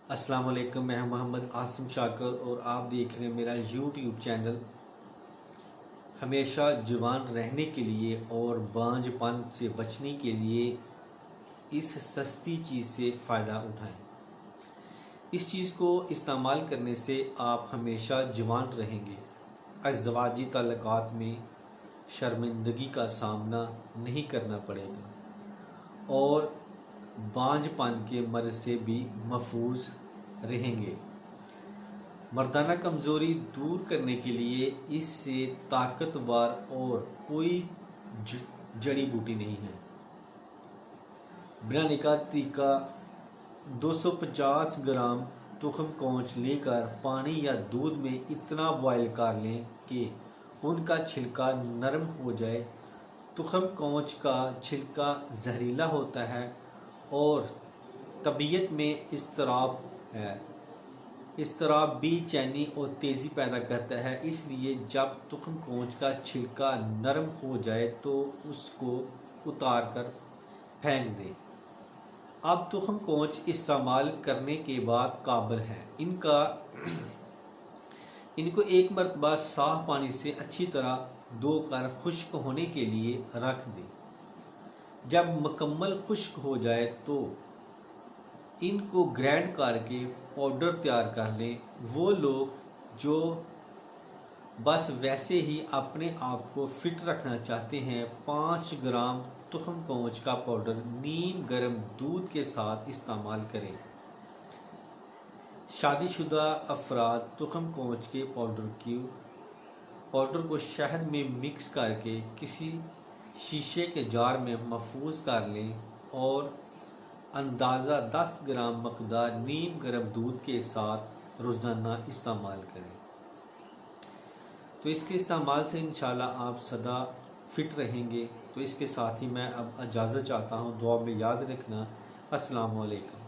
अस्सलाम वालेकुम। मैं मोहम्मद आसिम शाकर और आप देख रहे हैं मेरा यूट्यूब चैनल। हमेशा जवान रहने के लिए और बांझपन से बचने के लिए इस सस्ती चीज़ से फ़ायदा उठाएं। इस चीज़ को इस्तेमाल करने से आप हमेशा जवान रहेंगे। अज़दवाजी ताल्लुकात में शर्मिंदगी का सामना नहीं करना पड़ेगा और बांझपन के मर्ज से भी महफूज रहेंगे। मर्दाना कमज़ोरी दूर करने के लिए इससे ताकतवर और कोई जड़ी बूटी नहीं है। बनाने का तरीका 250 ग्राम तुखम कोंच लेकर पानी या दूध में इतना बॉयल कर लें कि उनका छिलका नरम हो जाए। तुखम कोंच का छिलका जहरीला होता है और तबीयत में इज़्तिराब है। इज़्तिराब बेचैनी और तेज़ी पैदा करता है। इसलिए जब तुखम कोंच का छिलका नरम हो जाए तो उसको उतार कर फेंक दें। अब तुखम कोंच इस्तेमाल करने के बाद काबिल है। इनको एक मरतबा साफ पानी से अच्छी तरह धोकर खुश्क होने के लिए रख दें। जब मुकम्मल खुश्क हो जाए तो इनको ग्राइंड करके पाउडर तैयार कर लें। वो लोग जो बस वैसे ही अपने आप को फिट रखना चाहते हैं 5 ग्राम तुखम कोंच का पाउडर नीम गर्म दूध के साथ इस्तेमाल करें। शादीशुदा अफराद तुखम कोंच के पाउडर को शहद में मिक्स करके किसी शीशे के जार में महफूज कर लें और अंदाज़ा 10 ग्राम मकदार नीम गर्म दूध के साथ रोज़ाना इस्तेमाल करें। तो इसके इस्तेमाल से इंशाल्लाह आप सदा फिट रहेंगे। तो इसके साथ ही मैं अब इजाज़त चाहता हूँ। दुआ में याद रखना। अस्सलाम वालेकुम।